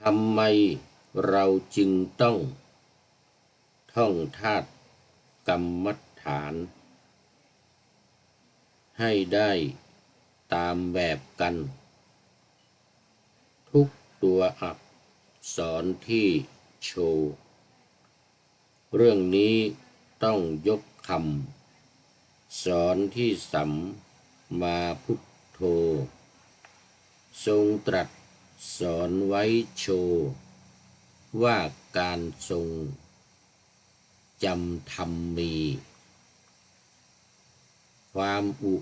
ทำไมเราจึงต้องท่องธาตุกรรมฐานให้ได้ตามแบบกันทุกตัวอักษรที่โชว์เรื่องนี้ต้องยกคำสอนที่สัมมาพุทโธทรงตรัสสอนไว้โชว์ว่าการทรงจำธรรมมีความอุ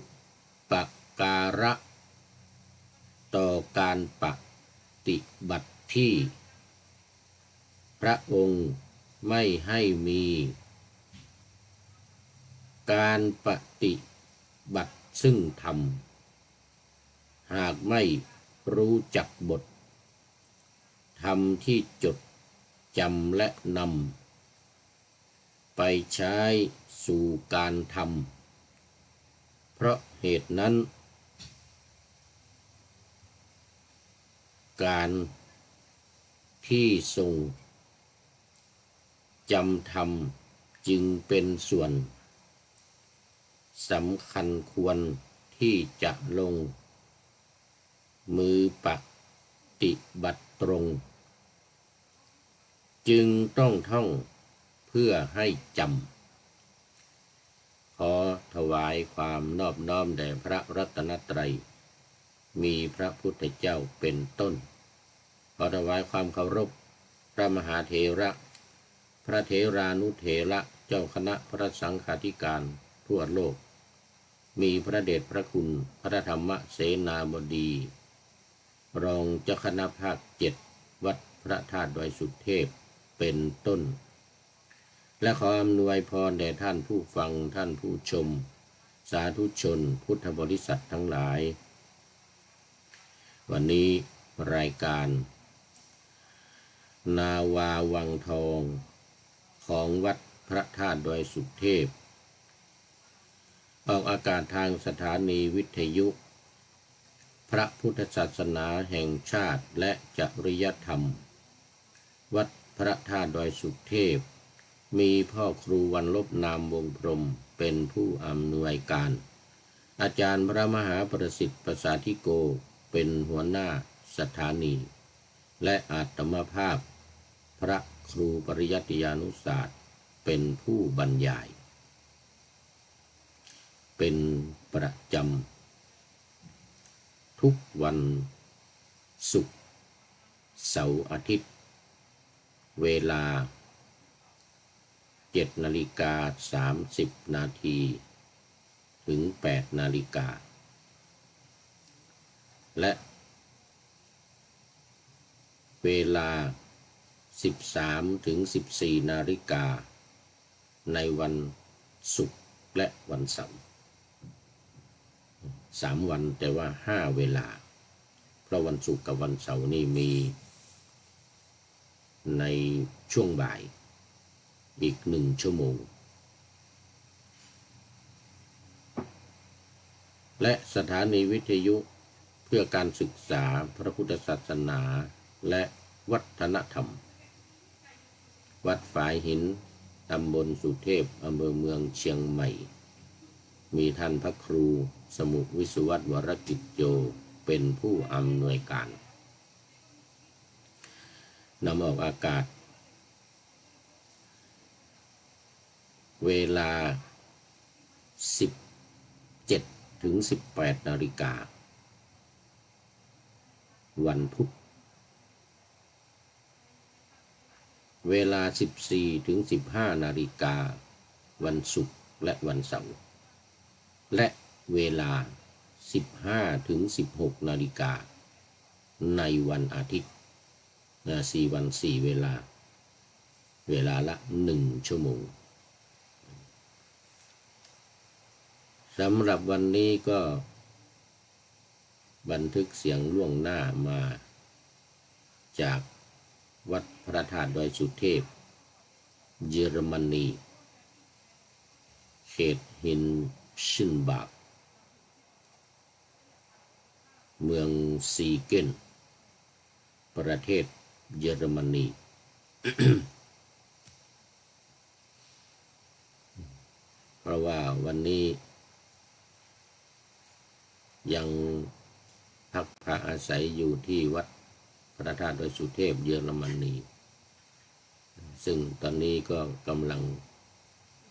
ปการะต่อการปฏิบัติที่พระองค์ไม่ให้มีการปฏิบัติซึ่งธรรมหากไม่รู้จักบทธรรมที่จดจำและนำไปใช้สู่การทำเพราะเหตุนั้นการที่ทรงจำธรรมจึงเป็นส่วนสำคัญควรที่จะลงมือปฏิบัติตรงจึงต้องท่องเพื่อให้จำขอถวายความนอบน้อมแด่พระรัตนตรัยมีพระพุทธเจ้าเป็นต้นขอถวายความเคารพพระมหาเถระพระเถรานุเถระเจ้าคณะพระสังฆาธิการทั่วโลกมีพระเดชพระคุณพระธรรมเสนาบดีรองเจ้าคณะภาค7วัดพระธาตุดอยสุเทพเป็นต้นและขออำนวยพรแด่ท่านผู้ฟังท่านผู้ชมสาธุชนพุทธบริษัททั้งหลายวันนี้รายการนาวาวังทองของวัดพระธาตุดอยสุเทพออกอากาศทางสถานีวิทยุพระพุทธศาสนาแห่งชาติและจริยธรรมวัดพระธาตุดอยสุเทพมีพ่อครูวันลบนามวงพรหมเป็นผู้อำนวยการอาจารย์พระมหาประสิทธิ์ประสาธิโกเป็นหัวหน้าสถานีและอาตมภาพพระครูปริยัติยานุศาสตร์เป็นผู้บรรยายเป็นประจำทุกวันศุกร์เสาร์อาทิตย์เวลา7:30 นาทีถึง8 นาฬิกาและเวลา13 ถึง 14 นาฬิกาในวันศุกร์และวันเสาร์3 วันแต่ว่า5 เวลาเพราะวันศุกร์กับวันเสาร์นี่มีในช่วงบ่ายอีก1 ชั่วโมงและสถานีวิทยุเพื่อการศึกษาพระพุทธศาสนาและวัฒนธรรมวัดฝายหินตำบลสุเทพอำเภอเมืองเชียงใหม่มีท่านพระครูสมุวิสุวัตวรกิจโยเป็นผู้อำนวยการนำออกอากาศเวลา17 ถึง 18 นาฬิกาวันพุธเวลา14 ถึง 15 นาฬิกาวันศุกร์และวันเสาร์และเวลา15 ถึง 16 นาฬิกาในวันอาทิตย์4 วัน 4 เวลาละ1 ชั่วโมงสำหรับวันนี้ก็บันทึกเสียงล่วงหน้ามาจากวัดพระธาตุดอยสุเทพเยอรมนีเขตฮินชินบากเมืองซีเกนประเทศ เยอรมนี เพราะว่าวันนี้ยังพักพระอาศัยอยู่ที่วัดพระธาตุดอยสุเทพเยอรมนีซึ่งตอนนี้ก็กำลัง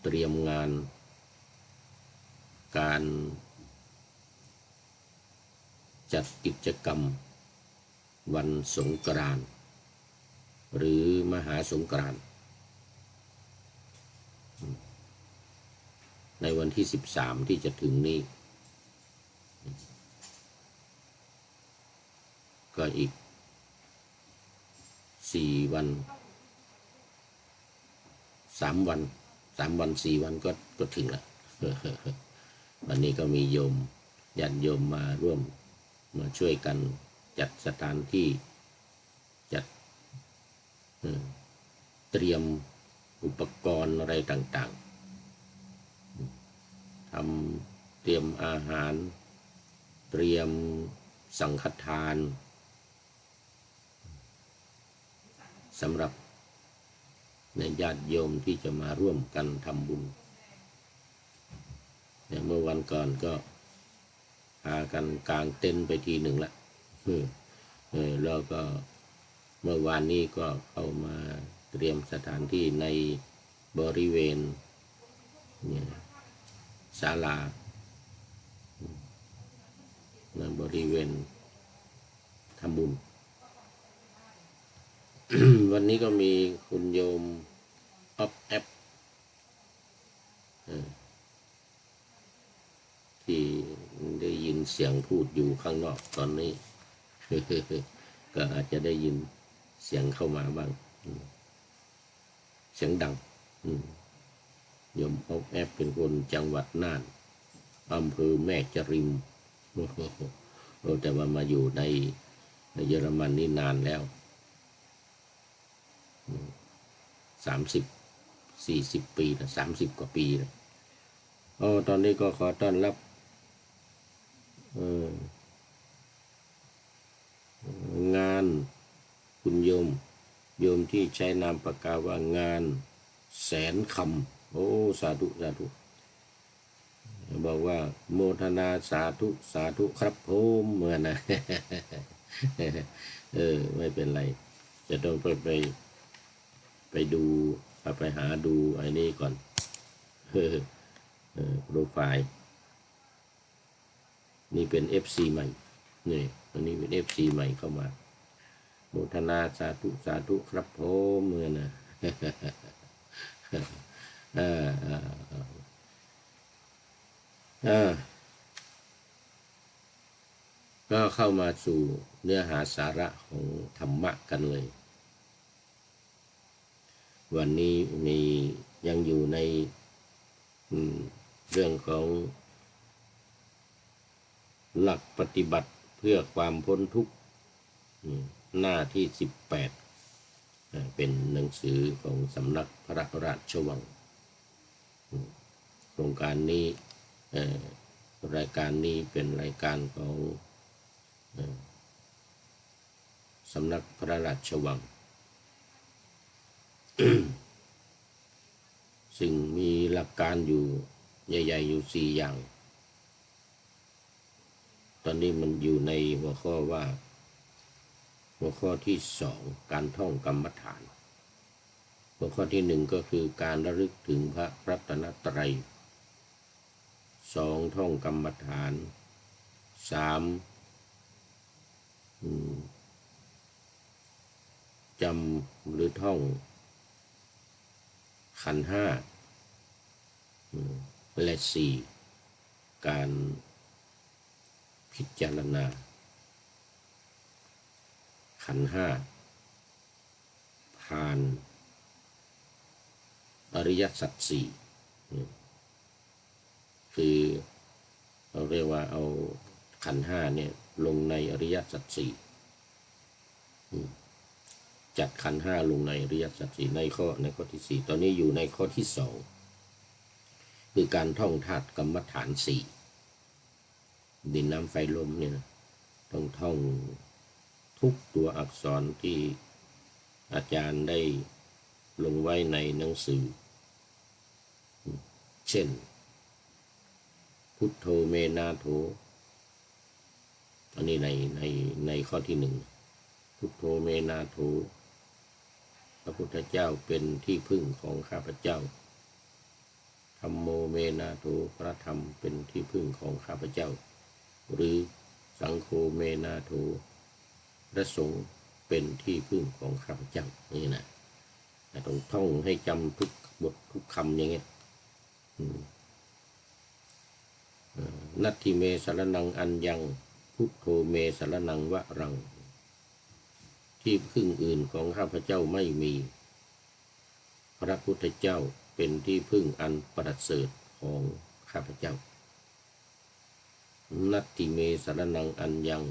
เตรียมงานการจัดกิจกรรมวันสงกรานต์หรือมหาสงกรานต์ในวันที่13ที่จะถึงนี้ก็อีก4 วัน3 วัน4 วันก็ถึงละ วันนี้ก็มีโยมญาติโยมมาร่วมมาช่วยกันจัดสถานที่จัดเตรียมอุปกรณ์อะไรต่างๆเตรียมอาหารเตรียมสังฆทานสำหรับในญาติโยมที่จะมาร่วมกันทำบุญเมื่อวันก่อนก็พากันกางเต็นท์ไปทีหนึ่งละแล้วก็เมื่อวานนี้ก็เข้ามาเตรียมสถานที่ในบริเวณศาลาในบริเวณทำบุญ วันนี้ก็มีคุณโยมออฟแอปที่ได้ยินเสียงพูดอยู่ข้างนอกตอนนี้ ก็อาจจะได้ยินเสียงเข้ามาบ้างเสียงดังโยมออฟแอปเป็นคนจังหวัดน่านอำเภอแม่จริม แต่ว่ามาอยู่ในเยอรมันนี่นานแล้ว30-40 ปีนะ30 กว่าปีนะตอนนี้ก็ขอต้อนรับงานคุณโยมที่ใช้นามปากกาว่างานแสนคำสาธุบอกว่าโมทนาสาธุครับผมเหมือนนะ ไม่เป็นไรจะต้องไปดูไปหาดูไอ้นี่ก่อนโปรไฟล์นี่เป็น FC ใหม่นี่อันนี้เป็น FC ใหม่เข้ามาโมทนาสาธุครับผมเหมือนนะก็เข้ามาสู่เนื้อหาสาระของธรรมะกันเลยวันนี้ยังอยู่ในเรื่องของหลักปฏิบัติเพื่อความพ้นทุกข์หน้าที่18เป็นหนังสือของสำนักพระราชวังโครงการนี้รายการนี้เป็นรายการของสำนักพระราชวัง ซึ่งมีหลักการอยู่ใหญ่ๆอยู่4 อย่างตอนนี้มันอยู่ในหัวข้อว่าหัวข้อที่2การท่องกรรมฐานหัวข้อที่1ก็คือการระลึกถึงพระรัตนตรัย2ท่องกรรมฐาน3จำหรือท่องขันธ์5และ4การพิจารณาขันธ์5ผ่านอริยสัจ4คือเราเรียกว่าเอาขันธ์5เนี่ยลงในอริยสัจ4จัดขันธ์5ลงในอริยสัจ4ในข้อที่4ตอนนี้อยู่ในข้อที่2คือการท่องธาตุกรรมฐาน4ดินน้ำไฟลมเนี่ยต้องท่องทุกตัวอักษรที่ อาจารย์ได้ลงไว้ในหนังสือเช่นพุทโธเมนาโถอันนี้ในข้อที่หนึ่งพุทโธเมนาโถพระพุทธเจ้าเป็นที่พึ่งของข้าพเจ้าธัมโมเมนาโถพระธรรมเป็นที่พึ่งของข้าพเจ้าหรือสังโฆเมนาโถพระสงฆ์เป็นที่พึ่งของข้าพเจ้านี่นะต้องท่องให้จำทุกบททุกคำอย่างเงี้ยนัตถิเมสรนังอัญญังพุทโธเมสรนังวะรังที่พึ่งอื่นของข้าพเจ้าไม่มีพระพุทธเจ้าเป็นที่พึ่งอันประเสริฐของข้าพเจ้านัตถิเมสรนังอัญญัง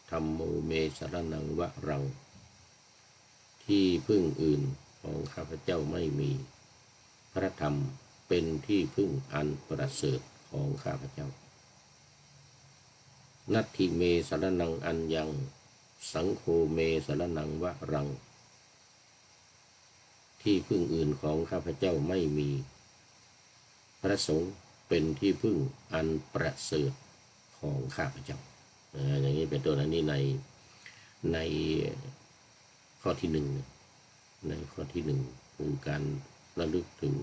ธัมโมเมสรนังวะรังที่พึ่งอื่นของข้าพเจ้าไม่มีพระธรรมเป็นที่พึ่งอันประเสริฐของข้าพเจ้านัตถิเมสรนังอัญญังสังโฆเมสรนังวะรังที่พึ่งอื่นของข้าพเจ้าไม่มีพระสงฆ์เป็นที่พึ่งอันประเสริฐของข้าพเจ้าอย่างนี้เป็นต้นอันนี้ในข้อที่หนึ่งในข้อที่หนึ่งคือการระลึกถึง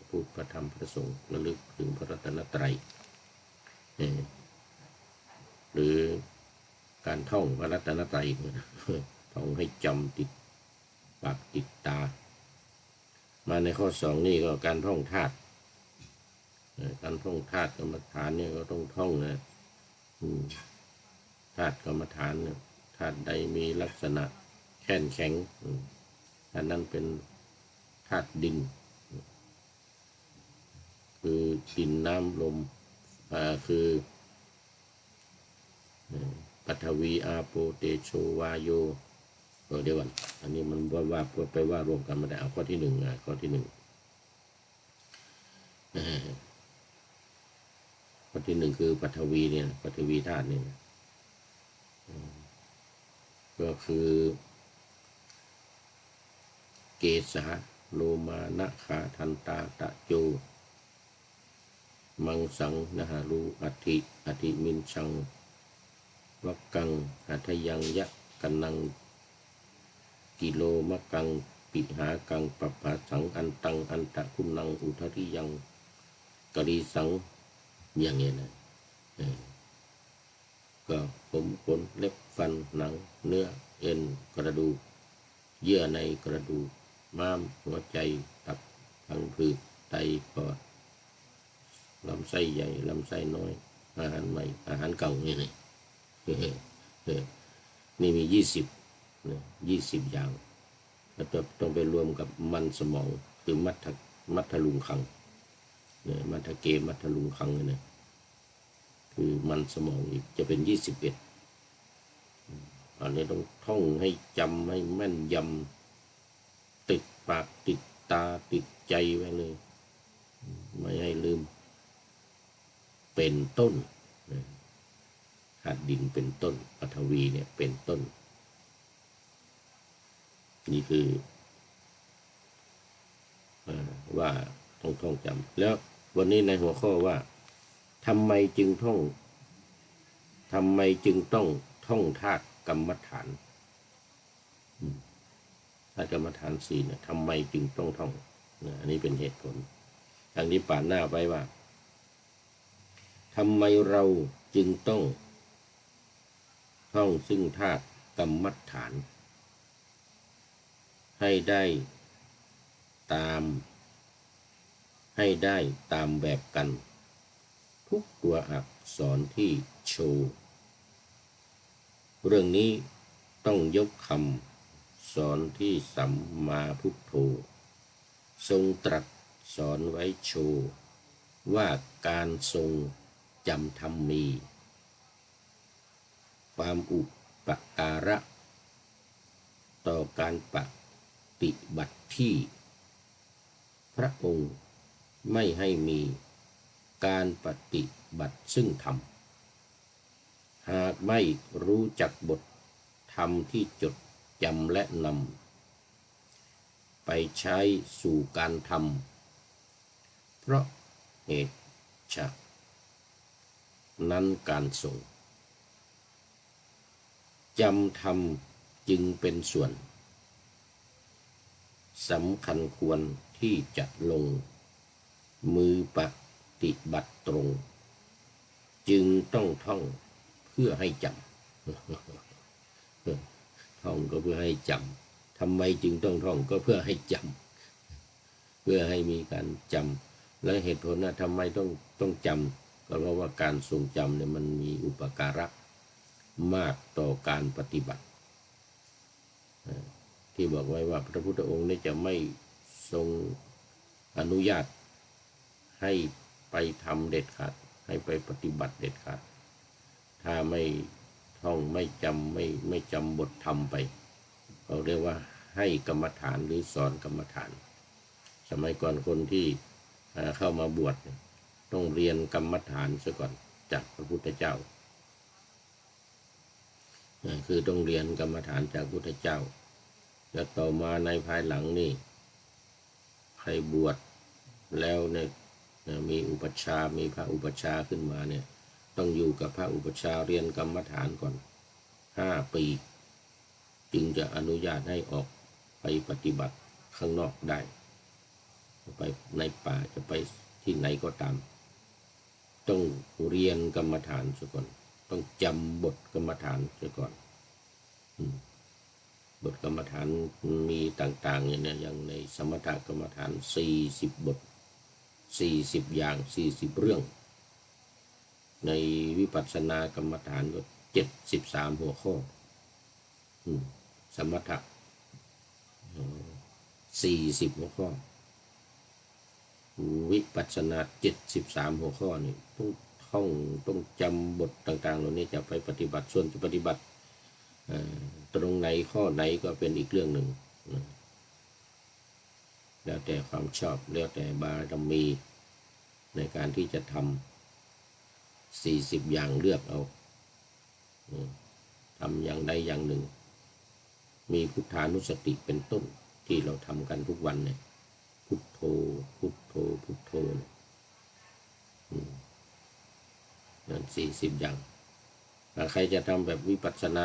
พุทธพระธรรมพระสงฆ์ระลึกถึงพระรัตนตรัยหรือการท่องพระรัตนตรัยท่องให้จำติดปากติดตามาในข้อสองนี่ก็การท่องธาตุการท่องธาตุกรรมฐานเนี่ยก็ต้องท่องนะธาตุกรรมฐานเนี่ยธาตุใดมีลักษณะแข็งแข็งธาตุนั้นเป็นธาตุดินคือดินน้ำลมคือปฐวีอาโปเตโชวาโยเดี๋ยวก่อนอันนี้มันว่าไปว่ารวมกันไม่ได้เอาข้อที่หนึ่งข้อที่หนึ่งข้อที่หนึ่งคือปฐวีเนี่ยปฐวีธาตุเนี่ยก็คือเกสาโลมานะขาทันตาตะโจมังสังนะหารูอธิมินชังวักกังหัตยังยะกันนังกิโลมะกังปิหากังปปะสังอันตังอันตะคุณนังอุทริยังกรีสังอย่างเงี้ยนะก็ผมขนเล็บฟันหนังเนื้อเอ็นกระดูกเยื่อในกระดูกม้ามหัวใจตับพังผืดไตปอดลำไส้ใหญ่ลำไส้น้อยอาหารใหม่อาหารเก่านี่นี่มี20อย่างแล้วต้องไปรวมกับมันสมองคือมัทธลุงคังมัทเกมัทธลุงคังเนี่ยคือมันสมองอีกจะเป็น21อันนี้ต้องท่องให้จำให้แม่นยำติดปากติดตาติดใจไว้เลยไม่ให้ลืมเป็นต้นธาตุดินเป็นต้นปฐวีเนี่ยเป็นต้นนี่คือว่าต้องท่องจำแล้ววันนี้ในหัวข้อว่าทำไมจึงต้องท่องธาตุกรรมฐานธาตุกรรมฐาน4เนี่ยทำไมจึงต้องท่องอันนี้เป็นเหตุผลทางนี้ป่านหน้าไว้ว่าทำไมเราจึงต้องท่องซึ่งธาตุกรรมฐานให้ได้ตามแบบกันทุกตัวอักษรที่โชว์เรื่องนี้ต้องยกคำสอนที่สัมมาพุทโธทรงตรัสสอนไว้โชว์ว่าการทรงจำธรรมมีความอุปการะต่อการปฏิบัติที่พระองค์ไม่ให้มีการปฏิบัติซึ่งธรรมหากไม่รู้จักบทธรรมที่จดจำและน ไปใช้สู่การทำเพราะเหตุฉะนั้นการทรงจำทำจึงเป็นส่วนสำคัญควรที่จะลงมือปฏิบัติตรงจึงต้องท่องเพื่อให้จำท่องก็เพื่อให้จำทำไมจึงต้องท่องก็เพื่อให้จำเพื่อให้มีการจำและเหตุผลนะทำไมต้องจำก็เพราะว่าการทรงจำเนี่ยมันมีอุปการะมากต่อการปฏิบัติที่บอกไว้ว่าพระพุทธองค์นี่จะไม่ทรงอนุญาตให้ไปทำเด็ดขาดให้ไปปฏิบัติเด็ดขาดถ้าไม่ท่องไม่จำไม่จำบทธรรมไปเขาเรียกว่าให้กรรมฐานหรือสอนกรรมฐานสมัยก่อนคนที่เข้ามาบวชต้องเรียนกรรมฐานซะก่อนจากพระพุทธเจ้าคือต้องเรียนกรรมฐานจากพระพุทธเจ้าแล้วต่อมาในภายหลังนี่ใครบวชแล้วเนี่ยมีอุปัชฌาย์มีพระอุปัชฌาย์ขึ้นมาเนี่ยต้องอยู่กับพระอุปัชฌาย์เรียนกรรมฐานก่อน5 ปีจึงจะอนุญาตให้ออกไปปฏิบัติข้างนอกได้ไปในป่าจะไปที่ไหนก็ตามต้องเรียนกรรมฐานซะก่อนต้องจำบทกรรมฐานซะก่อนบทกรรมฐานมีต่างๆอย่างในสมถกรรมฐาน40 บท40 อย่าง40 เรื่องในวิปัสสนากรรมฐานก็73 หัวข้อสมถะ40 หัวข้อวิปัสสนา73 หัวข้อนี่ต้องท่องต้องจำบทต่างๆเหล่านี้จะไปปฏิบัติส่วนจะปฏิบัติตรงไหนข้อไหนก็เป็นอีกเรื่องหนึ่งแล้วแต่ความชอบแล้วแต่บารมีในการที่จะทำ40 อย่างเลือกเอาทำอย่างใดอย่างหนึ่งมีพุทธานุสติเป็นต้นที่เราทำกันทุกวันเนี่ยพุทโธพุทโธพุทโธนั่น40 อย่างถ้าใครจะทำแบบวิปัสสนา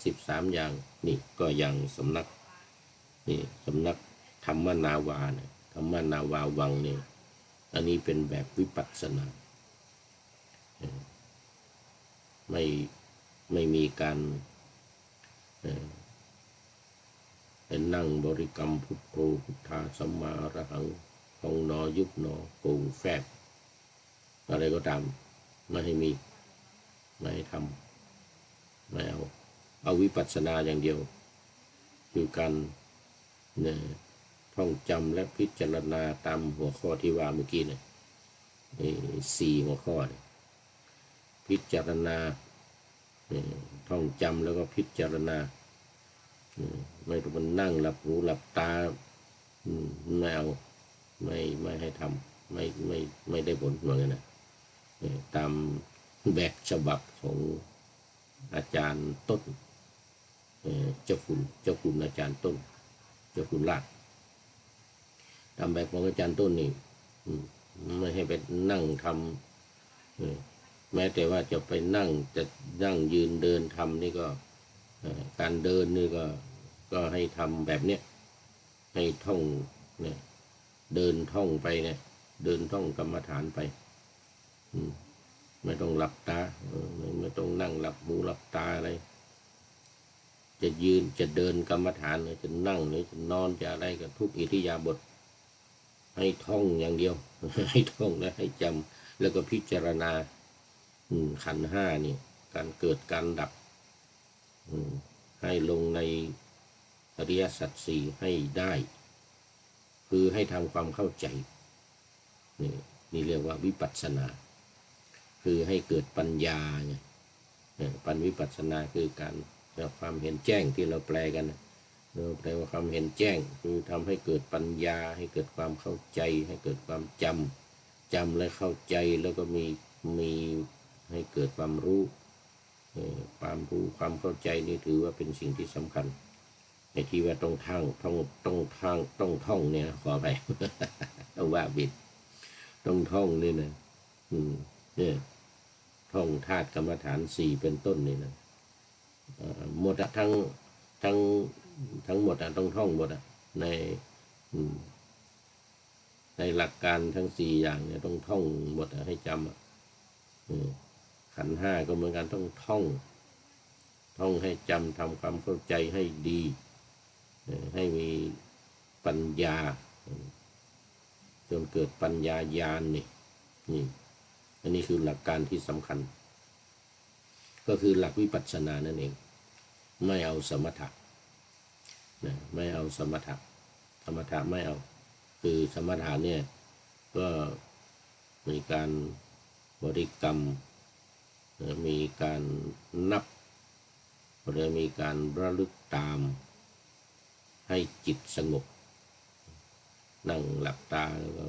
73 อย่างนี่ก็อย่างสำนักธรรมนาวาเนี่ยธรรมนาวาวังเนี่ยอันนี้เป็นแบบวิปัสสนาไม่มีการนั่งบริกรรมพุทโธพุทธาสัมมาอรหังพองนอยุบหนอโป่งแฝบอะไรก็ตามไม่ให้มีไม่ให้ทำไม่เอาวิปัสสนาอย่างเดียวคือการท่องจำและพิจารณาตามหัวข้อที่ว่าเมื่อกี้เนี่ย4 หัวข้อพิจารณาท่องจำแล้วก็พิจารณาไม่ต้องมันนั่งหลับหูหลับตาไม่เอาไม่ให้ทำไม่ได้ผลเหมือนกันนะตามแบบฉบับของอาจารย์ต้นเจ้าคุณอาจารย์ต้นเจ้าคุณลาดตามแบบของอาจารย์ต้นนี่ไม่ให้ไปนั่งทำแม้แต่ว่าจะไปนั่งจะนั่งยืนเดินทำนี่ก็การเดินนี่ก็ให้ทำแบบเนี้ยให้ท่องเนี่ยเดินท่องไปเนี่ยเดินท่องกรรมฐานไปไม่ต้องหลับตาไม่ต้องนั่งหลับหูหลับตาอะไรจะยืนจะเดินกรรมฐานจะนั่งหรือจะนอนจะอะไรก็ทุกอิริยาบถให้ท่องอย่างเดียวให้ท่องและให้จำแล้วก็พิจารณาขันธ์ 5นี่การเกิดการดับให้ลงในอริยสัจ 4ให้ได้คือให้ทำความเข้าใจนี่เรียกว่าวิปัสสนาคือให้เกิดปัญญาไงปัญวิปัสสนาคือการความเห็นแจ้งที่เราแปลกันเราแปลว่าความเห็นแจ้งคือทำให้เกิดปัญญาให้เกิดความเข้าใจให้เกิดความจำและเข้าใจแล้วก็มีให้เกิดความรู้ความเข้าใจนี่ถือว่าเป็นสิ่งที่สำคัญ ไอ้ที่ว่าต้องท่องต้องท่องเนี่ยขอไป ต้องว่าบิดต้องท่องนี่นะเนี่ยท่องธาตุกรรมฐานสี่เป็นต้นนี่นะหมดอะทั้งทั้งหมดอะต้องท่องหมดอะในในหลักการทั้งสี่อย่างเนี่ยต้องท่องหมดอะให้จำอะขันธ์ห้าก็เหมือนกันต้องท่องให้จำทำความเข้าใจให้ดีให้มีปัญญาจนเกิดปัญญาญาณนี่อันนี้คือหลักการที่สำคัญก็คือหลักวิปัสสนานั่นเองไม่เอาสมถะนะไม่เอาสมถะไม่เอาคือสมถะเนี่ยก็มีการบริกรรมมีการนับหรือมีการระลึกตามให้จิตสงบนั่งหลับตาแล้วก็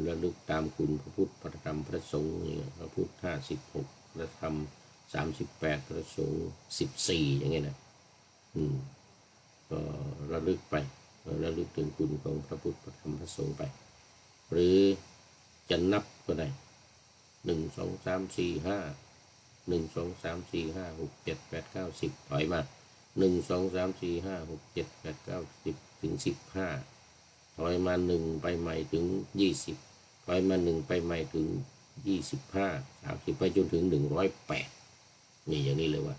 ระลึกตามคุณพระพุทธพระธรรมพระสงฆ์พระพุทธ56พระธรรม38พระสงฆ์14อย่างเงี้ยนะก็ระลึกไประลึกถึงคุณของพระพุทธพระธรรมพระสงฆ์ไปหรือจะนับก็ได้1 2 3 4 5 1 2 3 4 5 6 7 8 9 10ถอยมา1 2 3 4 5 6 7 8 9 10ถึง15ถอยมา1ไปใหม่ถึง20ถอยมา1ไปใหม่ถึง25 30ไปจนถึง108นี่อย่างนี้เลยว่า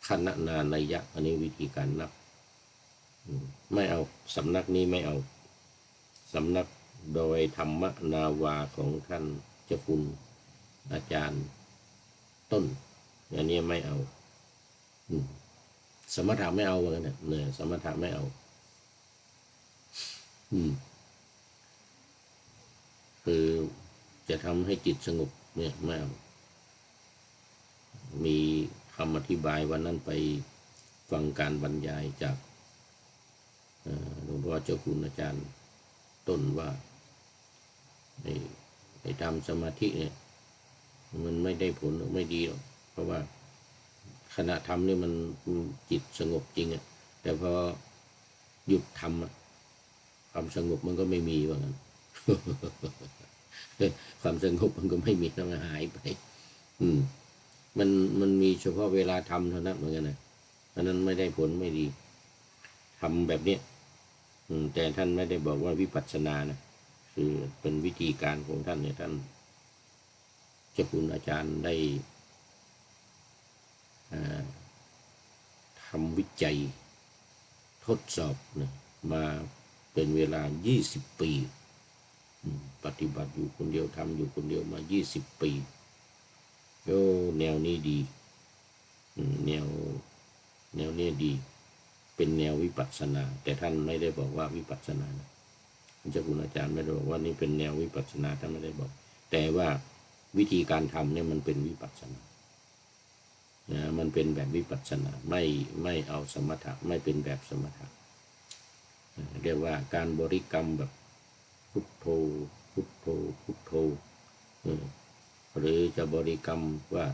ขณะนานัยยะอันนี้วิธีการนับไม่เอาสำนักนี้ไม่เอาสำนักโดยธรรมนาวาของท่านเจ้าคุณอาจารย์ต้นอันนี้ไม่เอาสมถะไม่เอาเหมือนกันเนี่ยสมถะไม่เอาคือจะทำให้จิตสงบเนี่ยไม่เอามีคำอธิบายวันนั้นไปฟังการบรรยายจากหลวงพ่อเจ้าคุณอาจารย์ต้นว่าไอ้ทำสมาธิเนี่ยมันไม่ได้ผลไม่ดีหรอกเพราะว่าขณะทำนี่มันจิตสงบจริงอ่ะแต่พอหยุดทำความสงบมันก็ไม่มีว่างั้น ความสงบมันก็ไม่มีต้องหายไปมันมีเฉพาะเวลาทำเท่านั้นเหมือนกันนะอันนั้นไม่ได้ผลไม่ดีทำแบบเนี้ยแต่ท่านไม่ได้บอกว่าวิปัสสนานะคือเป็นวิธีการของท่านเนี่ยท่านเจ้าคุณอาจารย์ได้ทำวิจัยทดสอบนะมาเป็นเวลา20 ปีปฏิบัติอยู่คนเดียวทำอยู่คนเดียวมา20 ปีแนวนี้ดีแนวนี้ดีเป็นแนววิปัสสนาแต่ท่านไม่ได้บอกว่าวิปัสสนานะเจ้าคุณอาจารย์ไม่ได้บอกว่านี่เป็นแนววิปัสสนาท่านไม่ได้บอกแต่ว่าวิธีการทำเนี่ยมันเป็นวิปัสสนามันเป็นแบบวิปัสสนาไม่เอาสมถะไม่เป็นแบบสมถะเรียกว่าการบริกรรมแบบพุทโธพุทโธพุทโธหรือจะบริกรรมว่า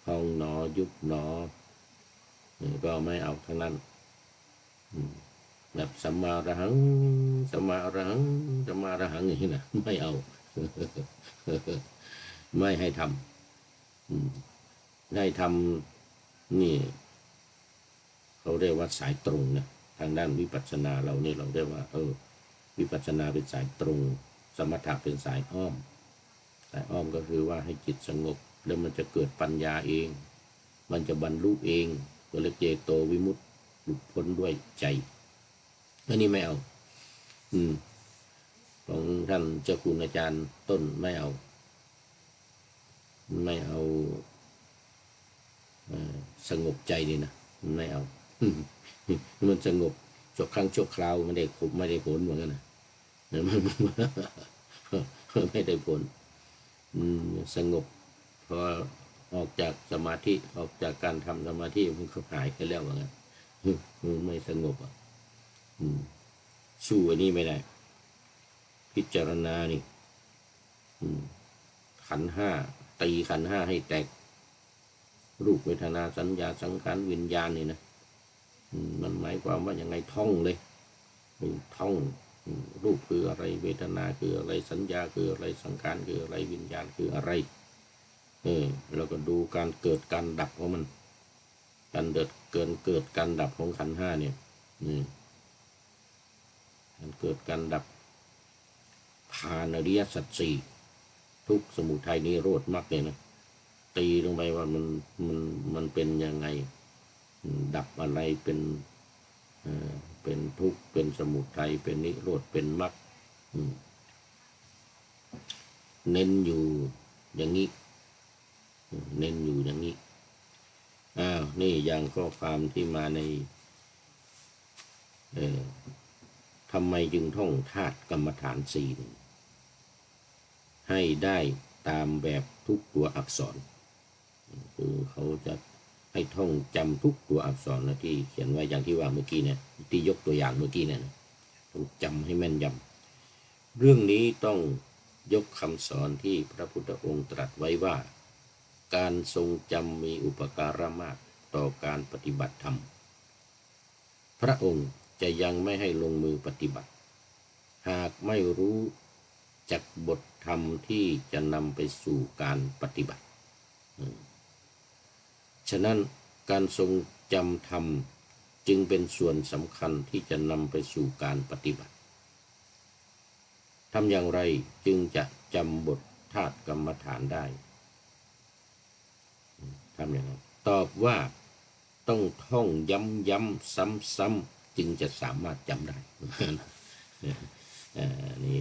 พองหนอยุบหนอก็ไม่เอาทั้งนั้นแบบสัมมาอรหังสัมมาอรหังสัมมาอรหังอย่างนี้นะไม่เอา ไม่ให้ทำได้ทำนี่เขาเรียกว่าสายตรงนะทางด้านวิปัสสนาเรานี่เราเรียกว่าวิปัสสนาเป็นสายตรงสมถะเป็นสายอ้อมก็คือว่าให้จิตสงบแล้วมันจะเกิดปัญญาเองมันจะบรรลุเองก็เรียกเจโตวิมุตติหลุดพ้นด้วยใจอันนี้ไม่เอาของท่านเจ้าคุณอาจารย์ต้นไม่เอาสงบใจนี่นะไม่เอามันสงบชั่วครั้งชั่วคราวไม่ได้ผลเหมือนกันนะมันไม่ได้ผลสงบพอออกจากสมาธิออกจากการทำสมาธิมันก็หายไปแล้วเหมือนกันไม่สงบอ่ะสู้อันนี้ไม่ได้พิจารณานี่ขันธ์ห้าตีขันธ์ห้าให้แตก รูปเวทนาสัญญาสังขารวิญญาณนี่นะมันหมายความว่ายังไงท่องเลยท่องรูปคืออะไรเวทนาคืออะไรสัญญาคืออะไรสังขารคืออะไรวิญญาณคืออะไรแล้วก็ดูการเกิดการดับของมันการเกิดการดับของขันธ์ห้าเนี่ยการเกิดการดับผ่านอริยสัจสี่ทุกข์สมุทัยนิโรธมรรคเนี่ยนะตีลงไปว่ามันเป็นยังไงดับอะไรเป็นทุกข์เป็นสมุทัยเป็นนิโรธเป็นมรรคเน้นอยู่อย่างนี้เน้นอยู่อย่างนี้นี่อย่างข้อความที่มาในทำไมจึงท่องธาตุกรรมฐานสี่ให้ได้ตามแบบทุกตัวอักษรคือเขาจะให้ท่องจำทุกตัวอักษรนะที่เขียนไว้อย่างที่ว่าเมื่อกี้เนี่ยที่ยกตัวอย่างเมื่อกี้เนี่ยต้องจำให้แม่นยำเรื่องนี้ต้องยกคำสอนที่พระพุทธองค์ตรัสไว้ว่าการทรงจำมีอุปการะมากต่อการปฏิบัติธรรมพระองค์จะยังไม่ให้ลงมือปฏิบัติหากไม่รู้จักบทธรรมที่จะนำไปสู่การปฏิบัติฉะนั้นการทรงจำธรรมจึงเป็นส่วนสำคัญที่จะนำไปสู่การปฏิบัติทำอย่างไรจึงจะจำบทธาตุกรรมฐานได้ทำอย่างไรตอบว่าต้องท่องย้ำๆซ้ำๆจึงจะสามารถจำได้นี่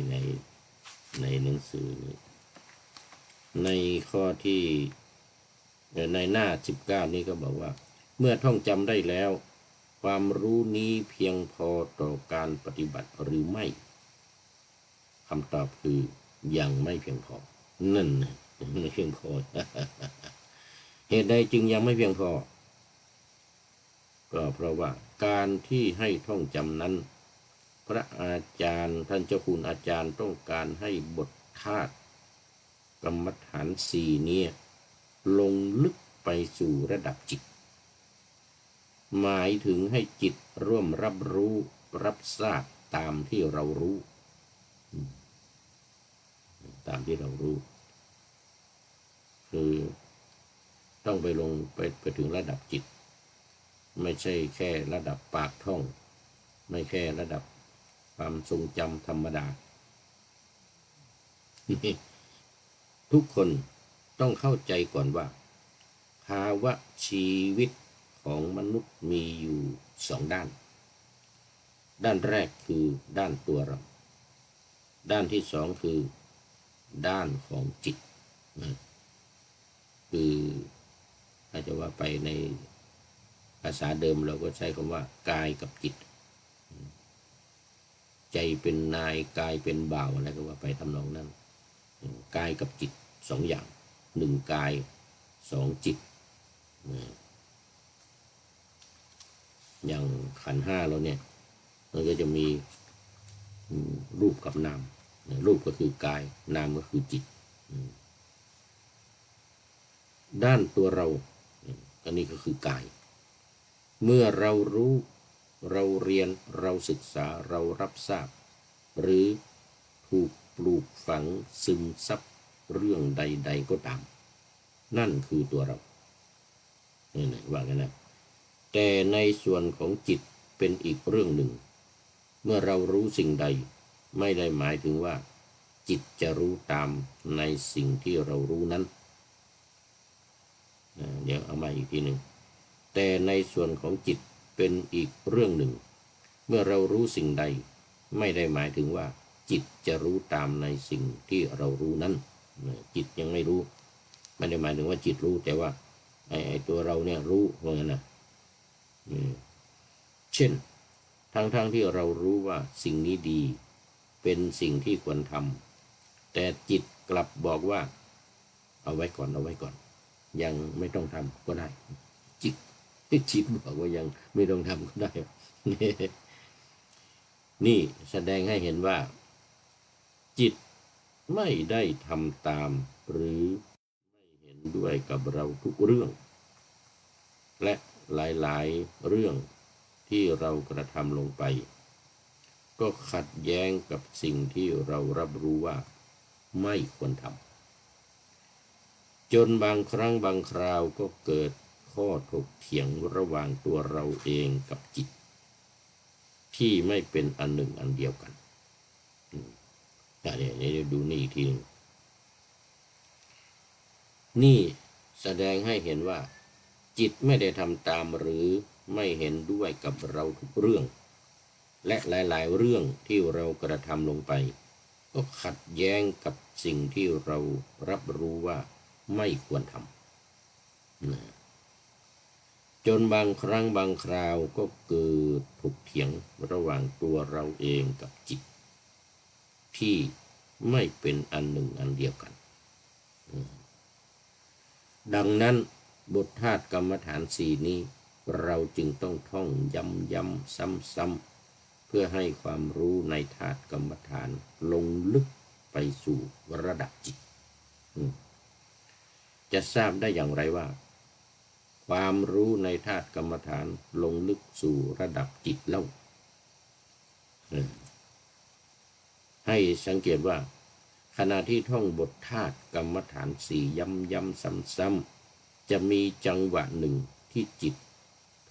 ในหนังสือในข้อที่ในหน้า19นี้ก็บอกว่าเมื่อท่องจำได้แล้วความรู้นี้เพียงพอต่อการปฏิบัติหรือไม่คำตอบคือยังไม่เพียงพอนั่นไม่เพียงพอ เหตุใดจึงยังไม่เพียงพอก็เพราะว่าการที่ให้ท่องจำนั้นพระอาจารย์ท่านเจ้าคุณอาจารย์ต้องการให้บทธาตุกรรมฐานสี่นี้ลงลึกไปสู่ระดับจิตหมายถึงให้จิตร่วมรับรู้รับทราบตามที่เรารู้ตามที่เรารู้คือต้องไปลงไปถึงระดับจิตไม่ใช่แค่ระดับปากท่องไม่แค่ระดับความทรงจำธรรมดา ทุกคนต้องเข้าใจก่อนว่าภาวะชีวิตของมนุษย์มีอยู่สองด้านด้านแรกคือด้านตัวเราด้านที่สองคือด้านของจิตคือถ้าจะว่าไปในภาษาเดิมเราก็ใช้คำว่ากายกับจิตใจเป็นนายกายเป็นบ่าวอะไรก็ว่าไปทำนองนั้นกายกับจิตสองอย่างหนึ่งกายสองจิตอย่างขันธ์ห้าเราเนี่ยมันก็จะมีรูปกับนามรูปก็คือกายนามก็คือจิตด้านตัวเราอันนี้ก็คือกายเมื่อเรารู้เราเรียนเราศึกษาเรารับทราบหรือถูกปลูกฝังซึมซับเรื่องใดๆก็ตามนั่นคือตัวเรานี่ว่ากันนะแต่ในส่วนของจิตเป็นอีกเรื่องหนึ่งเมื่อเรารู้สิ่งใดไม่ได้หมายถึงว่าจิตจะรู้ตามในสิ่งที่เรารู้นั้นเดี๋ยวเอามาอีกทีหนึ่งแต่ในส่วนของจิตเป็นอีกเรื่องหนึ่งเมื่อเรารู้สิ่งใดไม่ได้หมายถึงว่าจิตจะรู้ตามในสิ่งที่เรารู้นั้นจิตยังไม่รู้ไม่ได้หมายถึงว่าจิตรู้แต่ว่าไอ้ตัวเราเนี่ยรู้ว่างั้นนะเช่นทั้งที่เรารู้ว่าสิ่งนี้ดีเป็นสิ่งที่ควรทำแต่จิตกลับบอกว่าเอาไว้ก่อนยังไม่ต้องทำก็ได้จิตบอกว่ายังไม่ต้องทำก็ได้ นี่แสดงให้เห็นว่าจิตไม่ได้ทำตามหรือไม่เห็นด้วยกับเราทุกเรื่อง และหลายๆเรื่องที่เรากระทำลงไปก็ขัดแย้งกับสิ่งที่เรารับรู้ว่าไม่ควรทำจนบางครั้งบางคราวก็เกิดข้อถกเถียงระหว่างตัวเราเองกับจิตที่ไม่เป็นอันหนึ่งอันเดียวกันนี่ดูนี่อีกทีนึงนี่แสดงให้เห็นว่าจิตไม่ได้ทำตามหรือไม่เห็นด้วยกับเราทุกเรื่องและหลายๆเรื่องที่เรากระทำลงไปก็ขัดแย้งกับสิ่งที่เรารับรู้ว่าไม่ควรทำจนบางครั้งบางคราวก็เกิดถกเถียงระหว่างตัวเราเองกับจิตที่ไม่เป็นอันหนึ่งอันเดียวกันดังนั้นบทธาตุกรรมฐานสี่นี้เราจึงต้องท่องย้ำๆซ้ำๆเพื่อให้ความรู้ในธาตุกรรมฐานลงลึกไปสู่ระดับจิตจะทราบได้อย่างไรว่าความรู้ในธาตุกรรมฐานลงลึกสู่ระดับจิตแล้วให้สังเกตว่าขณะที่ท่องบทธาตุกรรมฐานสี่ย้ำซ้ำๆจะมีจังหวะหนึ่งที่จิต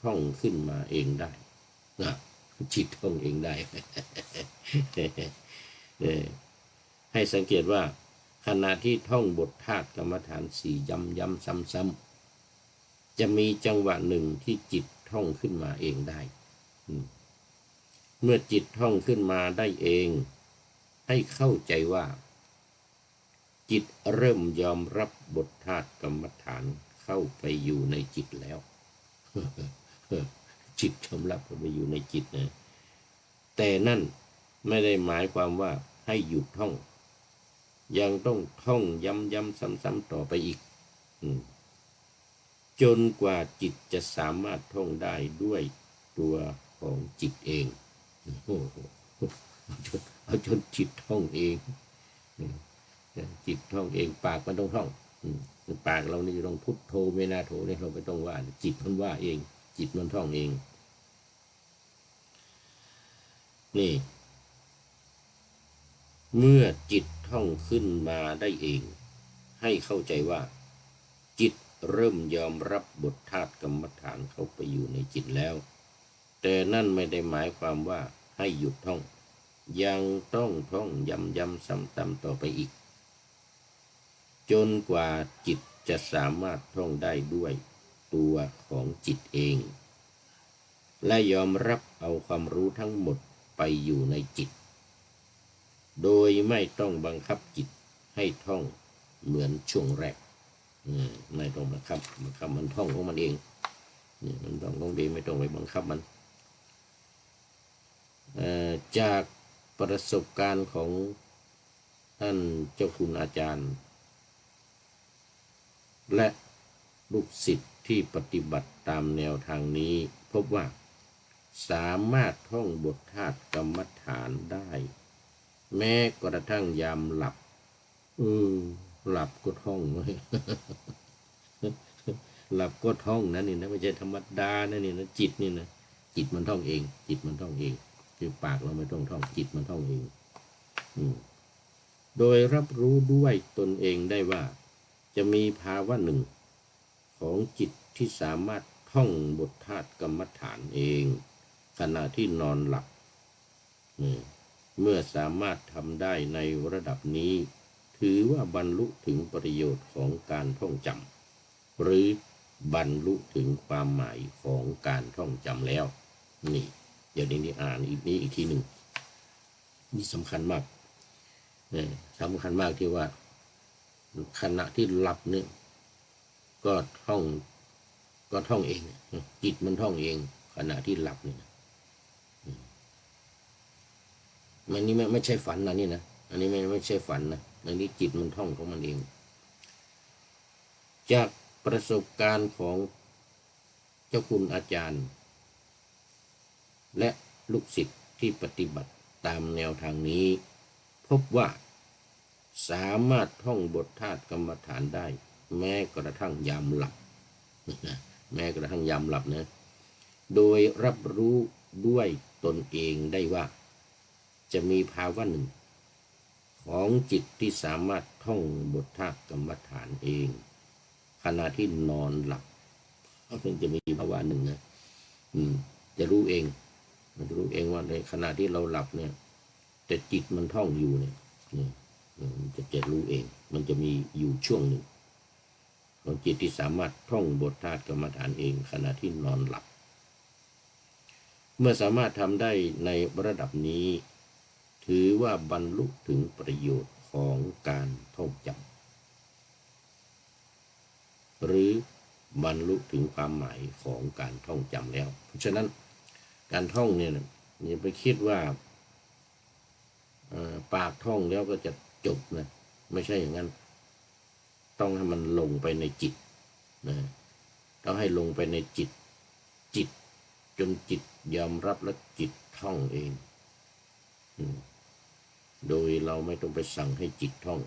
ท่องขึ้นมาเองได้จิตท่องเองได้ ให้สังเกตว่าขณะที่ท่องบทธาตุกรรมฐานสี่ย้ำซ้ำๆจะมีจังหวะหนึ่งที่จิตท่องขึ้นมาเองได้เมื่อจิตท่องขึ้นมาได้เองให้เข้าใจว่าจิตเริ่มยอมรับบทธาตุกรรมฐานเข้าไปอยู่ในจิตแล้ว จิตยอมรับเข้าไปอยู่ในจิตนะแต่นั่นไม่ได้หมายความว่าให้หยุดท่องยังต้องท่องย้ำซ้ำๆต่อไปอีกจนกว่าจิตจะสามารถท่องได้ด้วยตัวของจิตเองเอาจนจิตท่องเองจิตท่องเองปากมันต้องท่องปากเรานี่ต้องพุทโธเมนาโธเนี่ยเราไม่ต้องว่าจิตมันว่าเองจิตมันท่องเองนี่เมื่อจิตท่องขึ้นมาได้เองให้เข้าใจว่าจิตเริ่มยอมรับบทธาตุกรรมฐานเข้าไปอยู่ในจิตแล้วแต่นั่นไม่ได้หมายความว่าให้หยุดท่องยังต้องท่องย้ำซ้ำๆต่อไปอีกจนกว่าจิตจะสามารถท่องได้ด้วยตัวของจิตเองและยอมรับเอาความรู้ทั้งหมดไปอยู่ในจิตโดยไม่ต้องบังคับจิตให้ท่องเหมือนช่วงแรกไม่ต้องบังคับมันท่องของมันเองมันท่องของเองไม่ต้องไปบังคับมันจากประสบการณ์ของท่านเจ้าคุณอาจารย์และลูกศิษย์ที่ปฏิบัติตามแนวทางนี้พบว่าสามารถท่องบทธาตุกรรมฐานได้แม้กระทั่งยามหลับหลับก็ท่องไว้ หลับก็ท่องนะนี่นะไม่ใช่ธรรมดานะนี่นะจิตนี่นะจิตมันท่องเองจิตมันท่องเองคือปากเราไม่ต้องท่องจิตมันท่องเองโดยรับรู้ด้วยตนเองได้ว่าจะมีภาวะหนึ่งของจิตที่สามารถท่องบทธาตุกรรมฐานเองขณะที่นอนหลับเมื่อสามารถทำได้ในระดับนี้ถือว่าบรรลุถึงประโยชน์ของการท่องจำหรือบรรลุถึงความหมายของการท่องจำแล้วนี่เดี๋ยวนี้อ่านอีกทีหนึ่งนี่สำคัญมากสำคัญมากที่ว่าขณะที่หลับเนี่ยก็ท่องเองจิตมันท่องเองขณะที่หลับเนี่ยมันนี่ไม่ใช่ฝันนะนี่นะอันนี้ไม่ใช่ฝันนะอันนี้จิตมันท่องของมันเองจากประสบการณ์ของเจ้าคุณอาจารย์และลูกศิษย์ที่ปฏิบัติตามแนวทางนี้พบว่าสามารถท่องบทธาตุกรรมฐานได้แม้กระทั่งยามหลับ แม้กระทั่งยามหลับนะโดยรับรู้ด้วยตนเองได้ว่าจะมีภาวะหนึ่งของจิตที่สามารถท่องบทธาตุกรรมฐานเองขณะที่นอนหลับมันจะมีภาวะหนึ่งนะจะรู้เองมันจะรู้เองว่าในขณะที่เราหลับเนี่ยแต่จิตมันท่องอยู่เนี่ยมันจะรู้เองมันจะมีอยู่ช่วงหนึ่งของจิตที่สามารถท่องบทธาตุกรรมฐานเองขณะที่นอนหลับเมื่อสามารถทำได้ในระดับนี้ถือว่าบรรลุถึงประโยชน์ของการท่องจำหรือบรรลุถึงความหมายของการท่องจำแล้วเพราะฉะนั้นการท่องเนี่ยอย่าไปคิดว่าปากท่องแล้วก็จะจบนะไม่ใช่อย่างนั้นต้องให้มันลงไปในจิตนะต้องให้ลงไปในจิตจนจิตยอมรับและจิตท่องเองโดยเราไม่ต้องไปสั่งให้จิตท่อง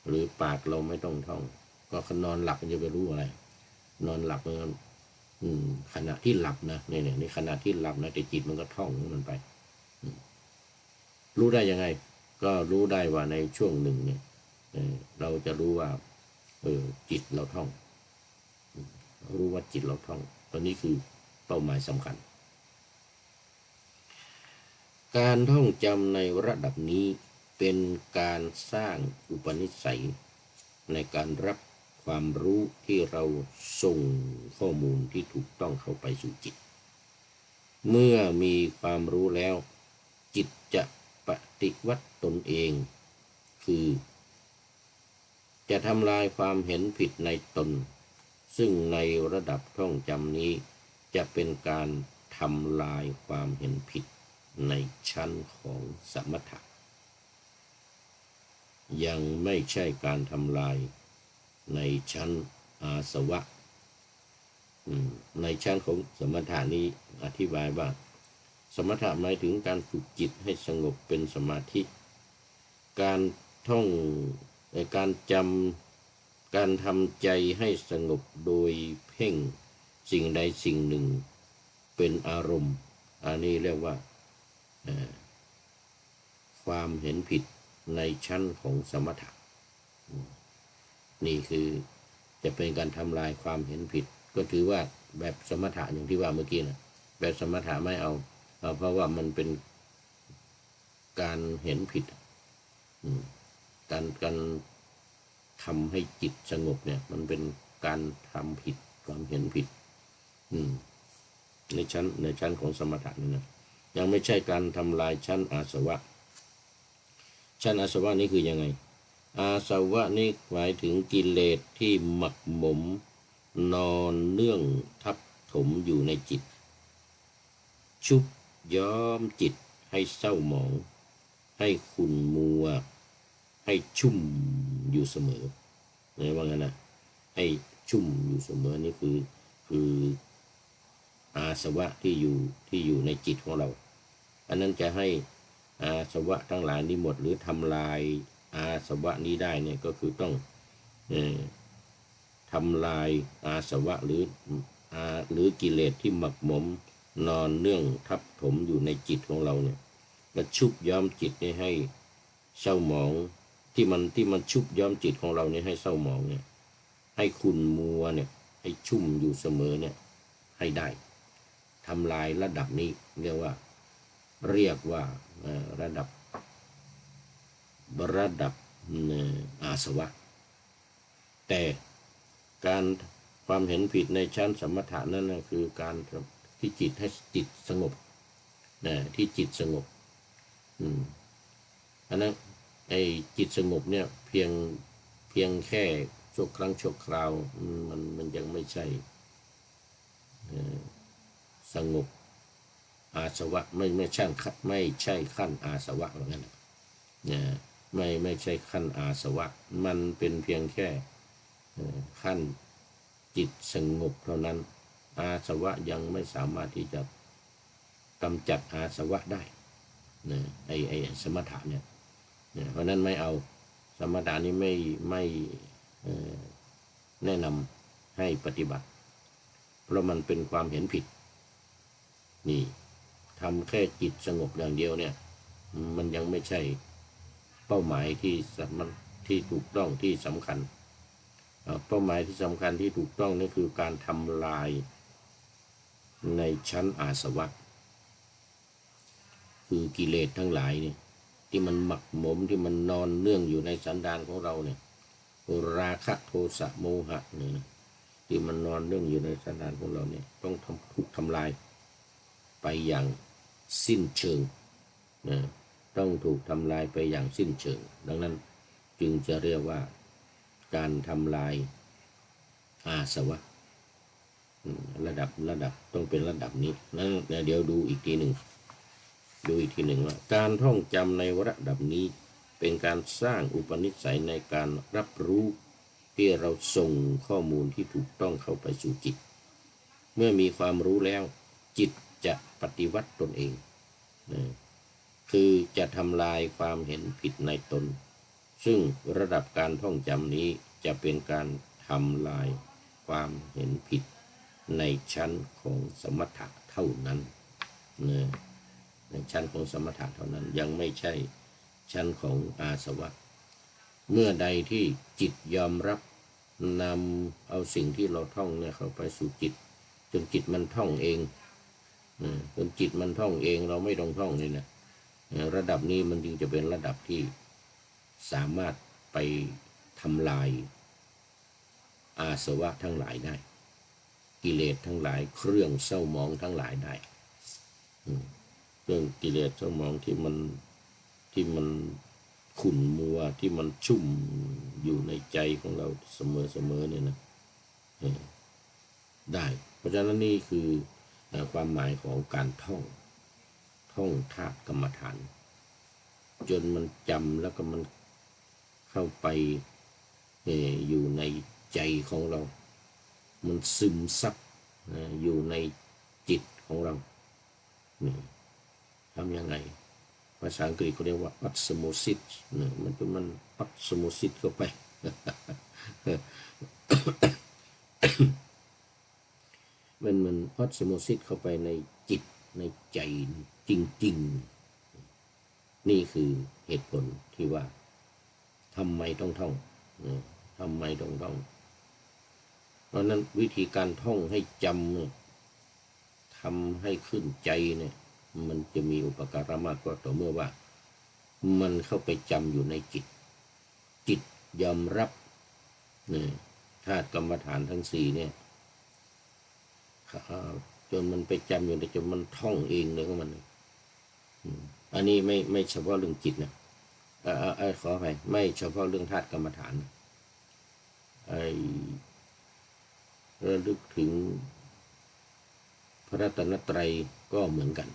หรือปากเราไม่ต้องท่องก็นอนหลับมันจะไปรู้อะไรนอนหลับมันขณะที่หลับนะเนี่ยในขณะที่หลับนะแต่จิตมันก็ท่องมันไปรู้ได้ยังไงก็รู้ได้ว่าในช่วงหนึ่งเนี่ยเราจะรู้ว่าจิตเราท่องรู้ว่าจิตเราท่องตัวนี้คือเป้าหมายสำคัญการท่องจำในระดับนี้เป็นการสร้างอุปนิสัยในการรับความรู้ที่เราส่งข้อมูลที่ถูกต้องเข้าไปสู่จิตเมื่อมีความรู้แล้วจิตจะปฏิวัติตนเองคือจะทำลายความเห็นผิดในตนซึ่งในระดับท่องจำนี้จะเป็นการทำลายความเห็นผิดในชั้นของสมถะยังไม่ใช่การทำลายในชั้นอาสวะในชั้นของสมถะนี้อธิบายว่าสมถะหมายถึงการฝึกจิตให้สงบเป็นสมาธิการท่องการจำการทำใจให้สงบโดยเพ่งสิ่งใดสิ่งหนึ่งเป็นอารมณ์อันนี้เรียกว่าความเห็นผิดในชั้นของสมถะนี่คือจะเป็นการทำลายความเห็นผิดก็ถือว่าแบบสมถะอย่างที่ว่าเมื่อกี้นะแบบสมถะไม่เอาเพราะว่ามันเป็นการเห็นผิดการทำให้จิตสงบเนี่ยมันเป็นการทำผิดความเห็นผิดในชั้นของสมถะนี่นะยังไม่ใช่การทำลายชั้นอาสวะชั้นอาสวะนี่คือยังไงอาสวะนี่หมายถึงกิเลสที่หมักหมมนอนเนื่องทับถมอยู่ในจิตชุบย้อมจิตให้เศร้าหมองให้ขุ่นมัวให้ชุ่มอยู่เสมอว่างั้นนะให้ชุ่มอยู่เสมอนี่คืออาสวะที่อยู่ในจิตของเราอันนั้นจะให้อาสวะทั้งหลายนี้หมดหรือทำลายอาสวะนี้ได้เนี่ยก็คือต้องทำลายอาสวะหรือกิเลสที่หมักหมมนอนเนื่องทับถมอยู่ในจิตของเราเนี่ยและชุบย้อมจิตนี้ให้เศร้าหมองที่มันชุบย้อมจิตของเราเนี่ยให้เศร้าหมองเนี่ยให้ขุ่นมัวเนี่ยให้ชุ่มอยู่เสมอเนี่ยให้ได้ทำลายระดับนี้เรียกว่าระดับอาสวะแต่การความเห็นผิดในชั้นสมถะนั่นนะคือการที่จิตให้จิตสงบที่จิตสงบอันนั้นไอ้จิตสงบเนี่ยเพียงแค่ชั่วครั้งชั่วคราวมันยังไม่ใช่สงบอาสวะไม่ใช่ขั้นอาสวะเหมือนกันไม่ใช่ขั้นอาสวะมันเป็นเพียงแค่ขั้นจิตสงบเท่านั้นอาสวะยังไม่สามารถที่จะกำจัดอาสวะได้ไอ้สมถะเนี่ยเพราะนั้นไม่เอาสมถะนี้ไม่แนะนำให้ปฏิบัติ เพราะมันเป็นความเห็นผิดนี่ทำแค่จิตสงบอย่างเดียวเนี่ยมันยังไม่ใช่เป้าหมายที่ถูกต้องที่สำคัญเป้าหมายที่สำคัญที่ถูกต้องนั่นคือการทำลายในชั้นอาสวะคือกิเลสทั้งหลายเนี่ยที่มันหมักหมมที่มันนอนเนื่องอยู่ในสันดานของเราเนี่ยราคะโทสะโมหะเนี่ยที่มันนอนเนื่องอยู่ในสันดานของเราเนี่ยต้องถูกทำลายไปอย่างสิ้นเชิงนะต้องถูกทำลายไปอย่างสิ้นเชิงดังนั้นจึงจะเรียกว่าการทำลายอาสวะระดับต้องเป็นระดับนี้นั้นเดี๋ยวดูอีกทีหนึ่งว่าการท่องจำในระดับนี้เป็นการสร้างอุปนิสัยในการรับรู้ที่เราส่งข้อมูลที่ถูกต้องเข้าไปสู่จิตเมื่อมีความรู้แล้วจิตจะปฏิวัติตนเองคือจะทำลายความเห็นผิดในตนซึ่งระดับการท่องจำนี้จะเป็นการทำลายความเห็นผิดในชั้นของสมถะเท่านั้นในชั้นของสมถะเท่านั้นยังไม่ใช่ชั้นของอาสวะเมื่อใดที่จิตยอมรับนำเอาสิ่งที่เราท่องเนี่ยเข้าไปสู่จิตจนจิตมันท่องเองจนจิตมันท่องเองเราไม่ต้องท่องนี่นะระดับนี้มันจึงจะเป็นระดับที่สามารถไปทำลายอาสวะทั้งหลายได้กิเลสทั้งหลายเครื่องเศร้าหมองทั้งหลายได้เรื่องกิเลสเศร้าหมองที่มันขุ่นมัวที่มันชุ่มอยู่ในใจของเราเสมอเนี่ยนะได้เพราะฉะนั้นนี่คือความหมายของการท่องธาตุกรรมฐานจนมันจำแล้วก็มันเข้าไปอยู่ในใจของเรามันซึมซับอยู่ในจิตของเราทำยังไงภาษาอังกฤษเขาเรียกว่า osmosis มัน osmosis เข้าไป มัน osmosis เข้าไปในจิตในใจจริงๆนี่คือเหตุผลที่ว่าทำไมต้องท่องทำไมต้องท่องเพราะนั้นวิธีการท่องให้จำทำให้ขึ้นใจเนี่ยมันจะมีอุปการะมากกว่าต่อเมื่อว่ามันเข้าไปจำอยู่ในจิตยอมรับธาตุกรรมฐานทั้งสี่เนี่ยจนมันไปจำอยู่ในจนมันท่องเองเลยของมันอันนี้ไม่เฉพาะเรื่องจิตนะขออภัยไม่เฉพาะเรื่องธาตุกรรมฐานระลึกถึงพระรัตนตรัยก็เหมือนกัน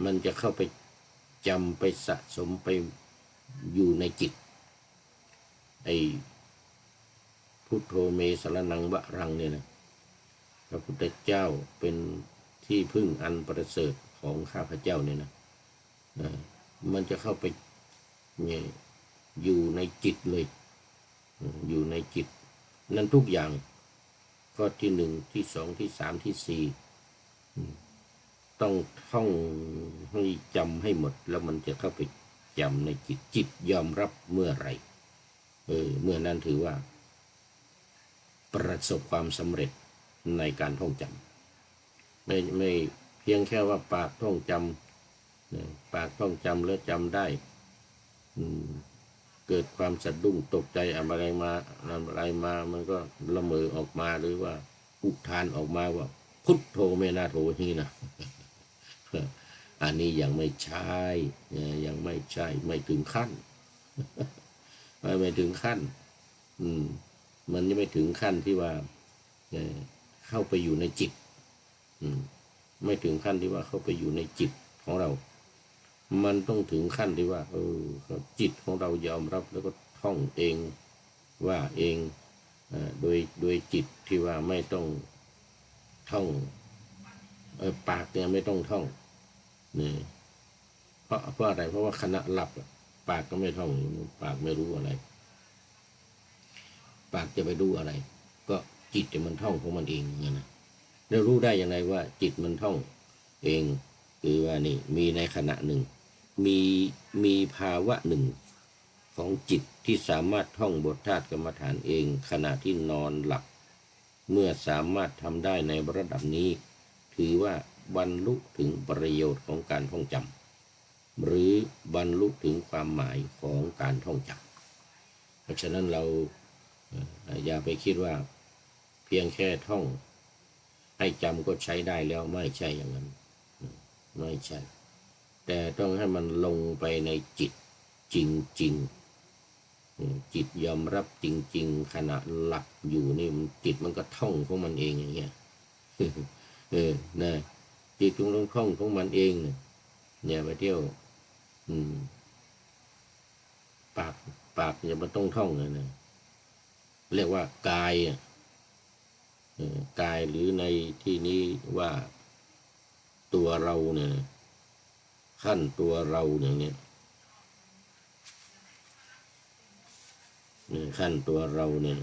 มันจะเข้าไปจำไปสะสมไปอยู่ในจิตพุทโธเมสรณังวะรังเนี่ยนะพระพุทธเจ้าเป็นที่พึ่งอันประเสริฐของข้าพเจ้าเนี่ยนะมันจะเข้าไปอยู่ในจิตเลยอยู่ในจิตนั่นทุกอย่างข้อที่หนึ่งที่สองที่สามที่สี่ต้องท่องให้จำให้หมดแล้วมันจะเข้าไปจำในจิตยอมรับเมื่อไหร่เมื่อนั้นถือว่าประสบความสำเร็จในการท่องจำไม่เพียงแค่ว่าปากท่องจำแล้วจำได้เกิดความสะดุ้งตกใจอะไรมามันก็ละเมอออกมาหรือว่าอุทานออกมาว่าพุทโธเมนาโธนี่นะอันนี้ยังไม่ใช่ไม่ถึงขั้นไม่ถึงขั้นมันยังไม่ถึงขั้นที่ว่าเข้าไปอยู่ในจิตไม่ถึงขั้นที่ว่าเข้าไปอยู่ในจิตของเรามันต้องถึงขั้นที่ว่าจิตของเรายอมรับแล้วก็ท่องเองว่าเองโดยจิตที่ว่าไม่ต้องท่องปากเนี่ยไม่ต้องท่องนี่เพราะอะไรเพราะว่าขณะหลับปากก็ไม่ท่องปากไม่รู้อะไรปากจะไปรู้อะไรก็ จิตมันท่องของมันเองอย่างนั้นนะแล้วรู้ได้อย่างไรว่าจิตมันท่องเองคือว่านี่มีในขณะหนึ่งมีมีภาวะหนึ่งของจิตที่สามารถท่องบทธาตุกรรมฐานเองขณะที่นอนหลับเมื่อสามารถทำได้ในระดับนี้ถือว่าบรรลุถึงประโยชน์ของการท่องจำหรือบรรลุถึงความหมายของการท่องจำเพราะฉะนั้นเราอย่าไปคิดว่าเพียงแค่ท่องให้จำก็ใช้ได้แล้วไม่ใช่อย่างนั้นไม่ใช่แต่ต้องให้มันลงไปในจิตจริงๆจิตยอมรับจริงๆขณะหลับอยู่นี่จิตมันก็ท่องของมันเองอย่างเงี้ยนะจิตมันท่องของมันเองเนี่ยไปเที่ยวปากอย่ามาต้องท่องเลยนะเรียกว่ากายกายหรือในที่นี้ว่าตัวเราเนี่ยขั้นตัวเราอย่างเนี้ยขั้นตัวเราเนี่ย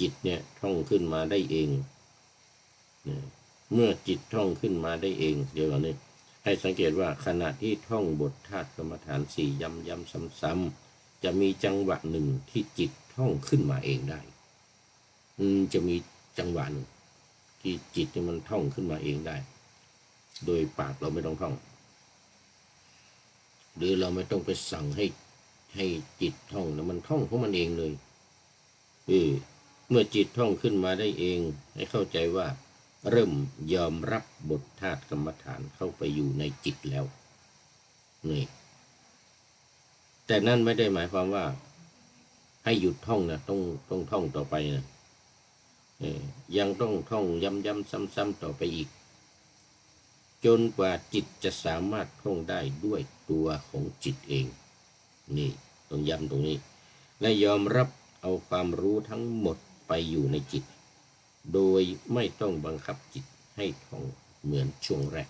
จิตเนี่ยท่องขึ้นมาได้เองเมื่อจิตท่องขึ้นมาได้เองเดี๋ยวก่อนนี้ให้สังเกตว่าขณะที่ท่องบทธาตุกรรมฐานสี่ย้ำๆซ้ำๆจะมีจังหวะหนึ่งที่จิตท่องขึ้นมาเองได้จะมีจังหวะหนึ่งที่จิตมันท่องขึ้นมาเองได้โดยปากเราไม่ต้องท่องหรือเราไม่ต้องไปสั่งให้จิตท่องแล้วมันท่องของมันเองเลยเมื่อจิตท่องขึ้นมาได้เองให้เข้าใจว่าเริ่มยอมรับบทธาตุกรรมฐานเข้าไปอยู่ในจิตแล้วนี่แต่นั่นไม่ได้หมายความว่าให้หยุดท่องนะต้องท่องต่อไปนะยังต้องท่องย้ำๆซ้ำๆต่อไปอีกจนกว่าจิตจะสามารถท่องได้ด้วยตัวของจิตเองนี่ต้องย้ำตรงนี้และยอมรับเอาความรู้ทั้งหมดไปอยู่ในจิตโดยไม่ต้องบังคับจิตให้ท่องเหมือนช่วงแรก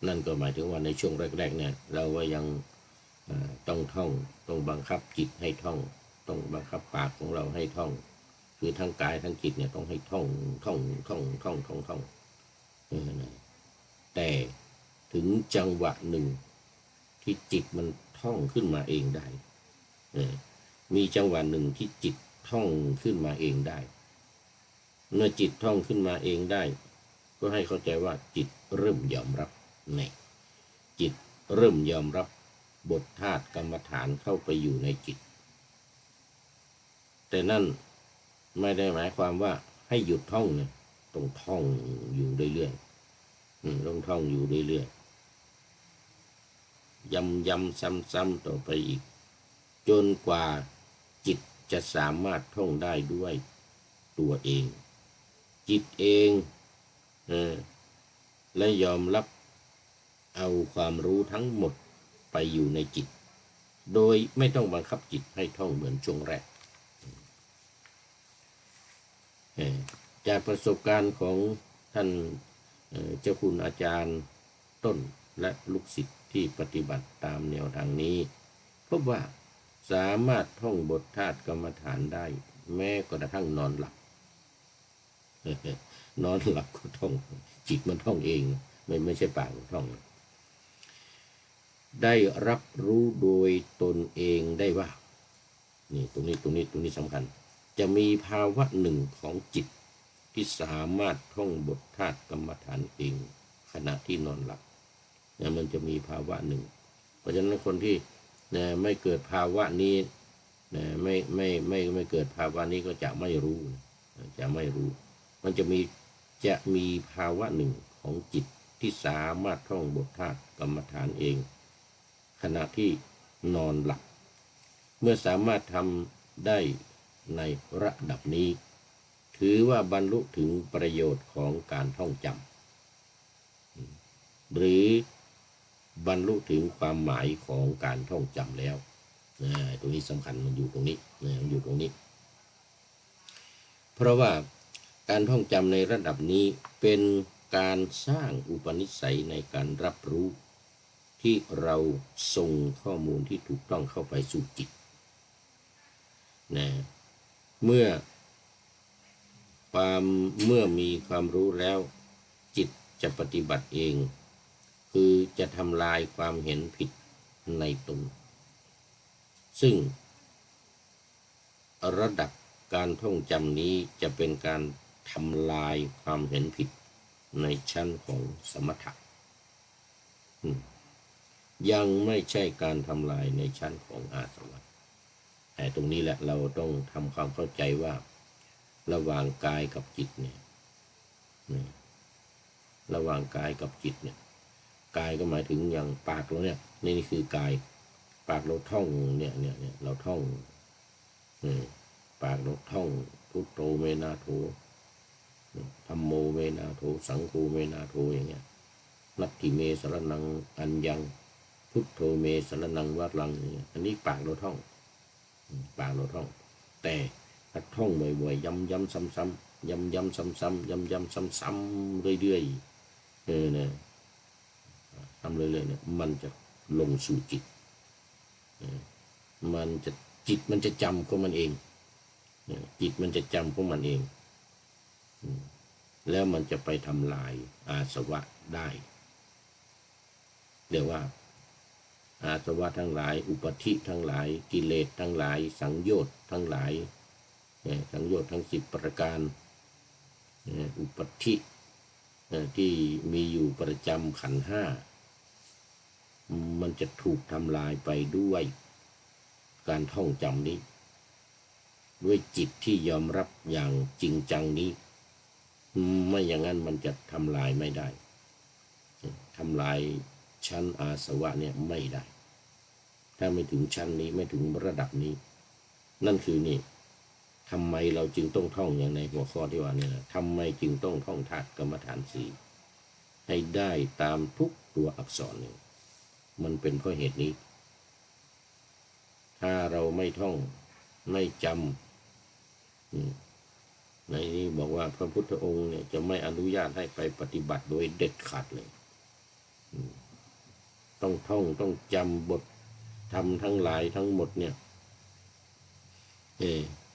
นั่นก็หมายถึงว่าในช่วงแรกๆเนี่ยเราว่ายังต้องท่องต้องบังคับจิตให้ท่องต้องบังคับปากของเราให้ท่องคือทั้งกายทั้งจิตเนี่ยต้องให้ท่องแต่ถึงจังหวะหนึ่งที่จิตมันท่องขึ้นมาเองได้มีจังหวะหนึ่งที่จิตท่องขึ้นมาเองได้เมื่อจิตท่องขึ้นมาเองได้ก็ให้เข้าใจว่าจิตเริ่มยอมรับจิตเริ่มยอมรับบทธาตุกรรมฐานเข้าไปอยู่ในจิตแต่นั่นไม่ได้หมายความว่าให้หยุดท่องเนี่ยต้องท่องอยู่เรื่อยๆต้องท่องอยู่เรื่อยๆย้ำซ้ำๆต่อไปอีกจนกว่าจิตจะสามารถท่องได้ด้วยตัวเองจิตเองและยอมรับเอาความรู้ทั้งหมดไปอยู่ในจิตโดยไม่ต้องบังคับจิตให้ท่องเหมือนช่วงแรกจากประสบการณ์ของท่านเจ้าคุณอาจารย์ต้นและลูกศิษย์ที่ปฏิบัติตามแนวทางนี้พบว่าสามารถท่องบทธาตุกรรมฐานได้แม้กระทั่งนอนหลับนอนหลับก็ท่องจิตมันท่องเองไม่ใช่ปากมันท่องได้รับรู้โดยตนเองได้ว่านี่ตรงนี้สำคัญจะมีภาวะหนึ่งของจิตที่สามารถท่องบทธาตุกรรมฐานเองขณะที่นอนหลับมันจะมีภาวะหนึ่งเพราะฉะนั้นคนที่ไม่เกิดภาวะนี้ไม่เกิดภาวะนี้ก็จะไม่รู้มันจะมีภาวะหนึ่งของจิตที่สามารถท่องบทธาตุกรรมฐานเองขณะที่นอนหลับเมื่อสามารถทำได้ในระดับนี้ถือว่าบรรลุถึงประโยชน์ของการท่องจำหรือบรรลุถึงความหมายของการท่องจำแล้วตรงนี้สำคัญมันอยู่ตรงนี้เพราะว่าการท่องจำในระดับนี้เป็นการสร้างอุปนิสัยในการรับรู้ที่เราส่งข้อมูลที่ถูกต้องเข้าไปสู่จิตเมื่อ ความเมื่อมีความรู้แล้วจิตจะปฏิบัติเองคือจะทำลายความเห็นผิดในตนซึ่งระดับการท่องจำนี้จะเป็นการทำลายความเห็นผิดในชั้นของสมถะยังไม่ใช่การทำลายในชั้นของอาสวะแต่ตรงนี้แหละเราต้องทำความเข้าใจว่าระหว่างกายกับจิตเนี่ยระหว่างกายกับจิตเนี่ยกายก็หมายถึงอย่างปากเราเนี่ยนี่คือกายปากเราท่องเนี่ยเราท่องปากเราท่องพุทโธเมนาโถธัมโมเมนาโถสังโฆเมนาโถอย่างเงี้ยนัตถิเมสรนังอัญญังพุทโธเมสรนังวรังอย่างเงี้ยอันนี้ปากเราท่องปากเราท่องแต่ถ้าท่องบ่อยๆย้ำๆซ้ำๆย้ำๆซ้ำๆย้ำๆซ้ำๆเรื่อยๆเนี่ยทำเรื่อยๆเนี่ยมันจะลงสู่จิตมันจะจิตมันจะจำของมันเองจิตมันจะจำของมันเองแล้วมันจะไปทำลายอาสวะได้เรียกว่าอาสวะทั้งหลายอุปธิทั้งหลายกิเลสทั้งหลายสังโยชน์ทั้งหลายสังโยชน์ทั้ง10ประการอุปธิที่มีอยู่ประจำขันธ์5มันจะถูกทำลายไปด้วยการท่องจำนี้ด้วยจิตที่ยอมรับอย่างจริงจังนี้ไม่อย่างนั้นมันจะทำลายไม่ได้ทำลายชั้นอาสวะเนี่ยไม่ได้ถ้าไม่ถึงชั้นนี้ไม่ถึงระดับนี้นั่นคือนี่ทำไมเราจึงต้องท่องอย่างในหัวข้อที่ว่านี่นะทำไมจึงต้องท่องธาตุกรรมฐาน4ให้ได้ตามทุกตัวอักษรนี่มันเป็นเพราะเหตุนี้ถ้าเราไม่ท่องไม่จำในนี้บอกว่าพระพุทธองค์เนี่ยจะไม่อนุญาตให้ไปปฏิบัติโดยเด็ดขาดเลยต้องท่องต้องจำบทธรรมทั้งหลายทั้งหมดเนี่ย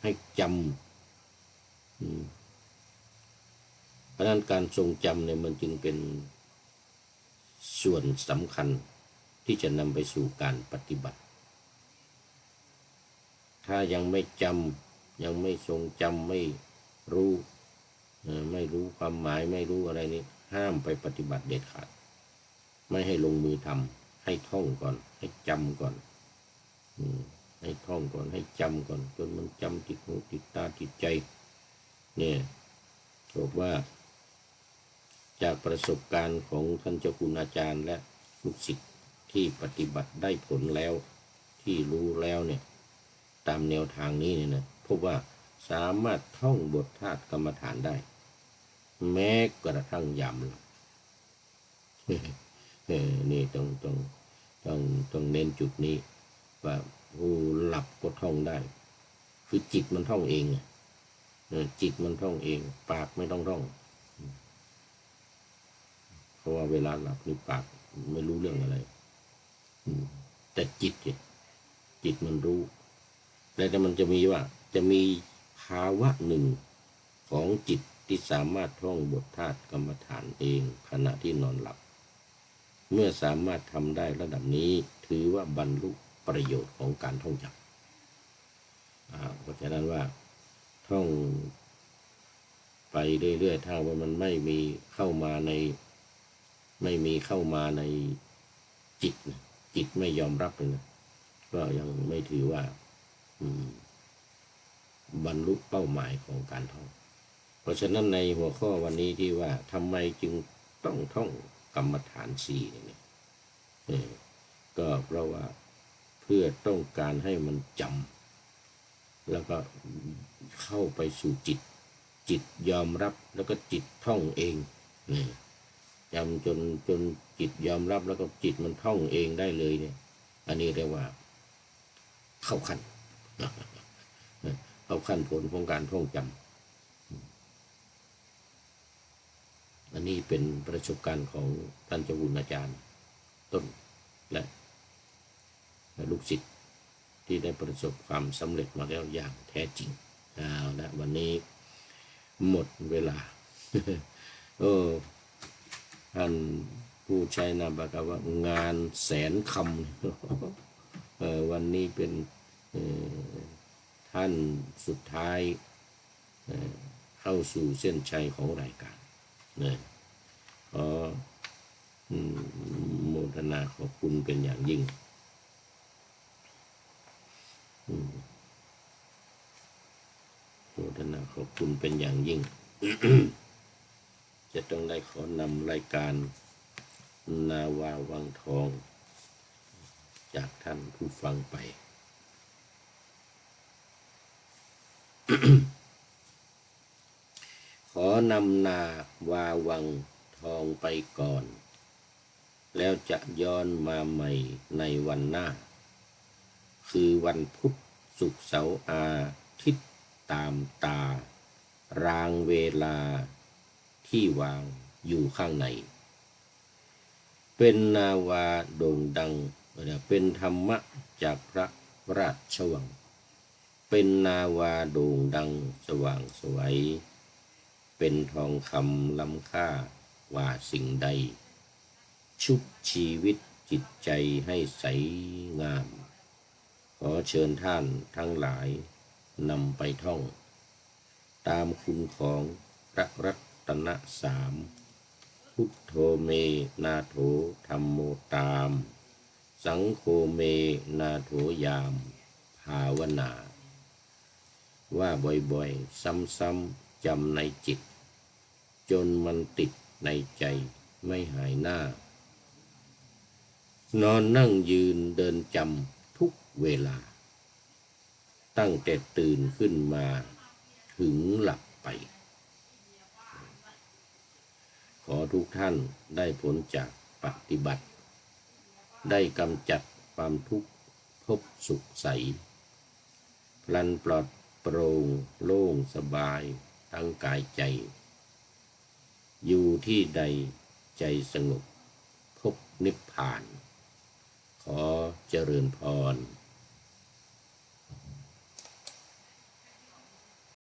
ให้จำเพราะนั้นการทรงจำเนี่ยมันจึงเป็นส่วนสำคัญที่จะนำไปสู่การปฏิบัติถ้ายังไม่จำยังไม่ทรงจำไม่รู้ความหมายไม่รู้อะไรนี้ห้ามไปปฏิบัติเด็ดขาดไม่ให้ลงมือทำให้ท่องก่อนให้จำก่อนให้ท่องก่อนให้จำก่อนจนมันจำติดหูติดตาติดใจเนี่ยบอกว่าจากประสบการณ์ของท่านเจ้าคุณอาจารย์และลูกศิษย์ที่ปฏิบัติได้ผลแล้วที่รู้แล้วเนี่ยตามแนวทางนี้เนี่ยนะพบว่าสามารถท่องบทธาตุกรรมฐานได้แม้กระทั่งยามหลับนี่ต้องเน้นจุดนี้ว่าผู้หลับก็ท่องได้คือจิตมันท่องเองจิตมันท่องเองปากไม่ต้องท่องเพราะว่าเวลาหลับนี่ปากไม่รู้เรื่องอะไรแต่จิตมันรู้แต่มันจะมีว่าจะมีภาวะหนึ่งของจิตที่สามารถท่องบทธาตุกรรมฐานเองขณะที่นอนหลับเมื่อสามารถทำได้ระดับนี้ถือว่าบรรลุประโยชน์ของการท่องจำเพราะฉะนั้นว่าท่องไปเรื่อยๆถ้าว่ามันไม่มีเข้ามาในจิตไม่ยอมรับเลยนะก็ยังไม่ถือว่าบรรลุเป้าหมายของการท่องเพราะฉะนั้นในหัวข้อวันนี้ที่ว่าทำไมจึงต้องท่องกรรมฐาน4เนี่ยก็เพราะว่าเพื่อต้องการให้มันจำแล้วก็เข้าไปสู่จิตยอมรับแล้วก็จิตท่องเองจำจนจิตยอมรับแล้วก็จิตมันท่องเองได้เลยเนี่ยอันนี้เรียกว่าเข้าขั้นผลของการท่องจำอันนี้เป็นประสบการณ์ของท่านเจ้าคุณอาจารย์ต้นและลูกศิษย์ที่ได้ประสบความสำเร็จมาแล้วอย่างแท้จริงนะวันนี้ หมดเวลา เออท่านผู้ใช้นามปากกาว่างานแสนคำ วันนี้เป็นท่านสุดท้ายเข้าสู่เส้นชัยของรายการนะขอโมทนาขอบคุณเป็นอย่างยิ่งโมทนาขอบคุณเป็นอย่างยิ่ง จะต้องได้ขอนำรายการนาวาวังทอง จากท่านผู้ฟังไป ขอนำนาวาวังทองไปก่อน แล้วจะย้อนมาใหม่ในวันหน้า คือวันพุธศุกร์เสาร์อาทิตย์ตามตารางเวลาที่วางอยู่ข้างในเป็นนาวาโด่งดังเป็นธรรมะจากพระราชวังเป็นนาวาโด่งดังสว่างไสวเป็นทองคำล้ำค่าว่าสิ่งใดชุบชีวิตจิตใจให้ใสงามขอเชิญท่านทั้งหลายนำไปท่องตามคุณของพระรัตนสามพุทโธเมนาโถธัมโมตามสังโฆเมนาโถยามภาวนาว่าบ่อยๆซ้ำๆจำในจิตจนมันติดในใจไม่หายหน้านอนนั่งยืนเดินจำทุกเวลาตั้งแต่ตื่นขึ้นมาถึงหลับไปขอทุกท่านได้ผลจากปฏิบัติได้กำจัดความทุกข์พบสุขใสพลันปลอดโปร่งโล่งสบายทั้งกายใจอยู่ที่ใดใจสงบพบนิพพานขอเจริญพร